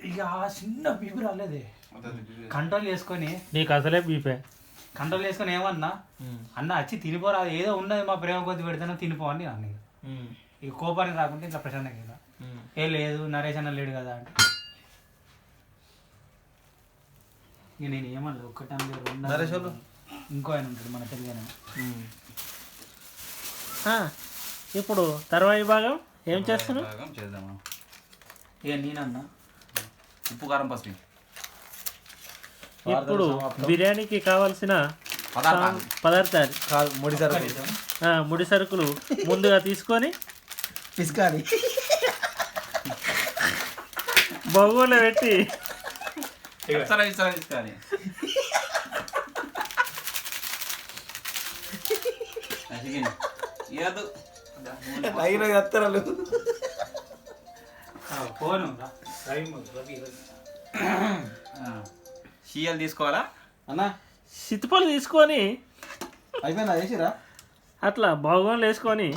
ఇక చిన్న బీపీ రాలేదే కంట్రోల్ చేసుకొని నీకు అసలే బీపే కంట్రోల్ చేసుకొని ఏమన్నా అన్న వచ్చి తినిపోరా ఏదో ఉన్నది మా ప్రేమ కొద్ది పెడితేనే తినిపో అని అన్న ఇక కోపానికి రాకుంటే ఇట్లా ప్రశాంతంగా కదా ఏ లేదు నరేష్ అన్న లేడు కదా అంటే ఇక నేను ఏమన్నా ఒక్కటే ఇంకో ఆయన ఉంటాడు మన తెలుగు. ఇప్పుడు తర్వాయి భాగం ఏం చేస్తున్నావు? చేద్దామా ఇక నేనన్నా ఉప్పు కారం పసుపు ఇప్పుడు బిర్యానీకి కావాల్సిన పదార్థాలు ముడి సరుకులు ముందుగా తీసుకొని పిసుకాలి బొగ్గులో పెట్టి తీసుకోవాలి. షీఎల్ తీసుకోవాలా అన్నా సిత్తుపళ్ళు తీసుకొని అయిపోయిందా చేసిరా అట్లా భోగంలో వేసుకొని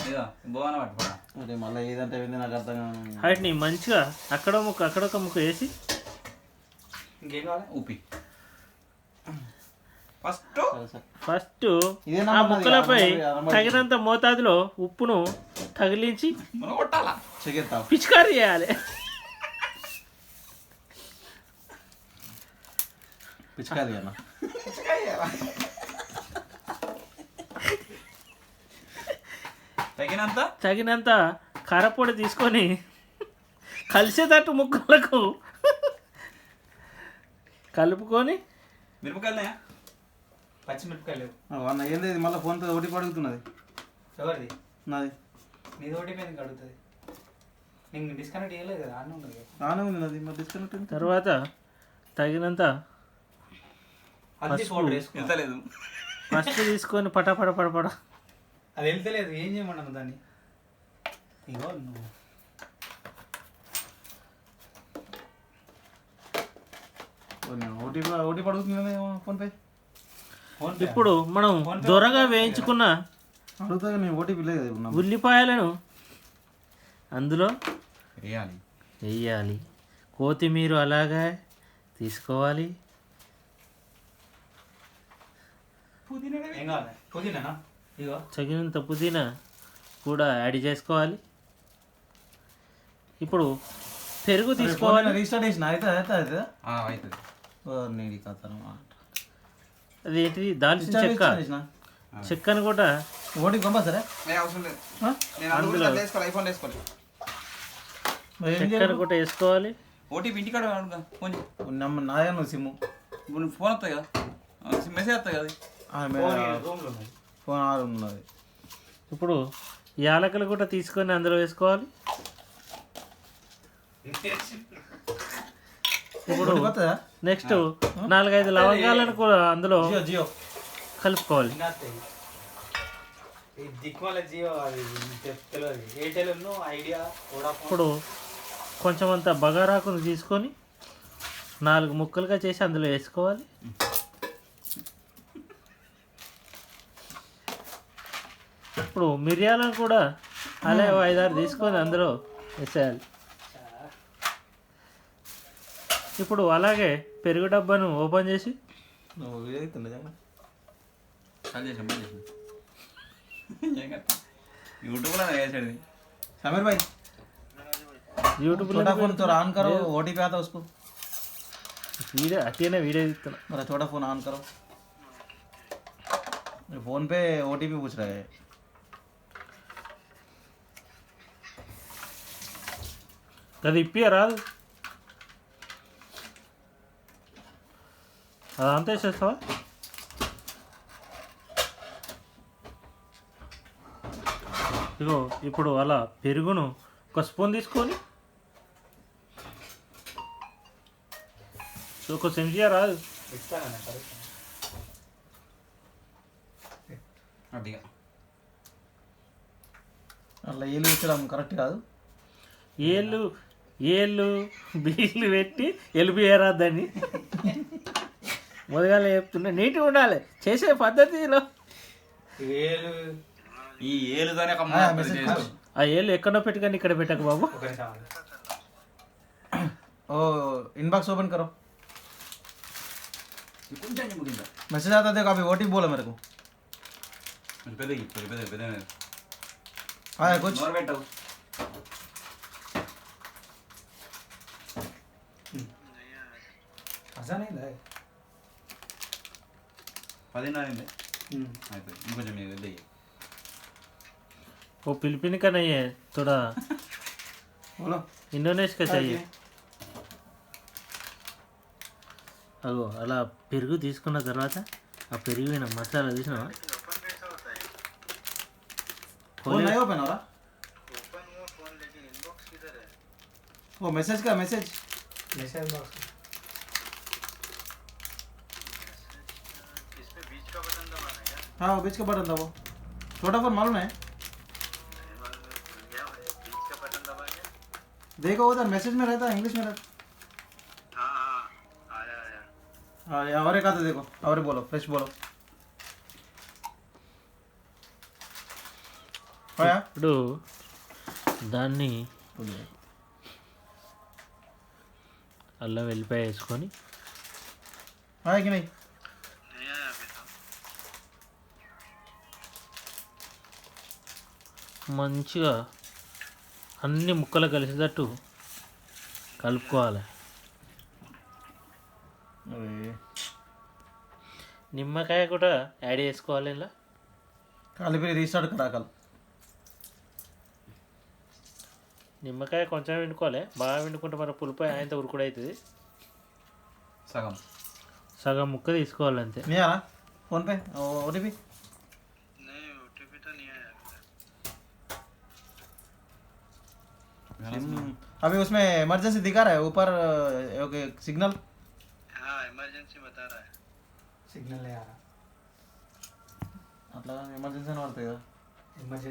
బోన పట్టుకోరా అంటే మళ్ళీ ఏదంటే నాకు అర్థం కాదు. వాటిని మంచిగా అక్కడో ముక్క అక్కడొక ముక్క వేసి ఇంకేం కావాలి ఉప్పి ఫస్ట్ ఆ ముక్కలపై తగినంత మోతాదులో ఉప్పును తగిలించి కొట్టాలా పిచికారీ చేయాలి. పిచ్చుకాలి అన్న తగినంత కారపొడి తీసుకొని కలిసేటట్టు ముక్కలకు కలుపుకొని మిరపకాయలు పచ్చిమిరపకాయలు అన్న ఏంది ఇది మళ్ళీ ఫోన్తో ఓటీపీ అడుగుతున్నది. ఎవరిది? నాది. నీది ఓటీపీ ఎందుకు అడుగుతుంది? నేను డిస్కనెక్ట్ చేయలేదు కదా ఆనే ఉన్నది ఆనే ఉంది నాది మరి డిస్కనెక్ట్ అయింది. తర్వాత తగినంత ఫస్ట్ తీసుకొని పటపడ పడపడ అది వెళ్తలేదు ఏం చేయమన్నాను దాన్ని. ఇగో నువ్వు ఓటీపీ అడుగుతుంది ఫోన్పే. ఇప్పుడు మనం దొరగా వేయించుకున్న అడుగుతా నేను ఓటీపీ లేదు. ఉల్లిపాయలను అందులో వేయాలి. కొత్తిమీర అలాగే తీసుకోవాలి. తగినంత పుదీనా కూడా యాడ్ చేసుకోవాలి. ఇప్పుడు పెరుగు తీసుకోవాలి. రీస్టార్ట్ చేసిన అవుతుంది. అదేంటిది దాల్చిన చెక్క, చెక్కను కూడా ఓటీపీ పంపా అందులో చెక్కను కూడా వేసుకోవాలి. ఓటీపీ ఇంటికాడ నాయన సిమ్ ఫోన్ వస్తాయి కదా, మెసేజ్ వస్తాయి కదా, ఫోన్ ఆరు ఉన్నది. ఇప్పుడు యాలకులు కూడా తీసుకొని అందులో వేసుకోవాలి. ఇప్పుడు నెక్స్ట్ 4-5 లవంగాలను కూడా అందులో కలుపుకోవాలి. ఇప్పుడు కొంచెం అంత బగారాకును తీసుకొని 4 ముక్కలుగా చేసి అందులో వేసుకోవాలి. ఇప్పుడు మిరియాలను కూడా అలాగే 5-6 తీసుకొని అందులో వేసేయాలి. ఇప్పుడు అలాగే పెరుగు డబ్బాను ఓపెన్ చేసి समीर भाई यूट्यूब छोटा फोन तो ऑन करो, ओटीपी आता उसको. वीडियो आती है ना, वीडियो दिखता मेरा छोटा फोन ऑन करो. फोन पे ओटीपी पूछ रहा है. అది ఇప్పి రాదు, అదంతా వేసేస్తావా? ఇగో ఇప్పుడు అలా పెరుగును 1 స్పూన్ తీసుకొని ఒక చెంచా రాదు అలా ఏళ్ళు ఇచ్చడం కరెక్ట్ కాదు. ఏళ్ళు బీళ్ళు పెట్టి ఎలిపియరాదని మొదగానే చెప్తున్నా. నీట్గా ఉండాలి చేసే పద్ధతిలో. ఈ ఏలుతోనే ఆ ఏళ్ళు ఎక్కడో పెట్టుకొని ఇక్కడ పెట్టకు బాబు. ओ इनबॉक्स ओपन करो, కొంచెం చెప్పు కింద मैसेज आता देखो, अभी ओटीपी बोला मेरे को। కొంచెం పెద్దగా పెద్ద आया कुछ? నోరు పెట్టవు ऐसा नहीं है 10 అయిపోయింది ఇంకొంచెం పెద్ద वो फिलिपीन का नहीं है, थोड़ा बोलो। इंडोनेशिया का चाहिए. అగో అలా పెరుగు తీసుకున్న తర్వాత ఆ పెరిగిన మసాలా తీసినావా? फोन नहीं ओपन हो रहा? वो मैसेज का मैसेज, मैसेज बॉक्स हाँ वो बीच का बटन था वो, छोटा फोन मालूम है? देखो उधर मैसेज में रहता है, इंग्लिश में रहता। हाँ ये और एक आता देखो, और बोलो, फ्रेश बोलो। आया? ఇప్పుడు దాన్ని అల్లం వెల్లిపాయ వేసుకొని आया कि नहीं? మంచిగా అన్ని ముక్కలు కలిసేటట్టు కలుపుకోవాలి. अरे నిమ్మకాయ కూడా యాడ్ చేసుకోవాలి ఇలా. कल फिर रीस्टार्ट करा कल। నిమ్మకాయ కొంచెం వండుకోవాలి, బాగా వండుకుంటే మన పులిపాయ ఆయనతో ఉరుకుడు అవుతుంది. సగం సగం ముక్క తీసుకోవాలి అంతే. नहीं आ रहा फोन पे ओटीपी? अभी उसमें इमरजेंसी दिखा रहा है ऊपर, ओके सिग्नल। सिग्नल नहीं आ रहा అట్లా ఎమర్జెన్సీ అని పడుతుంది కదా. इमरजेंसी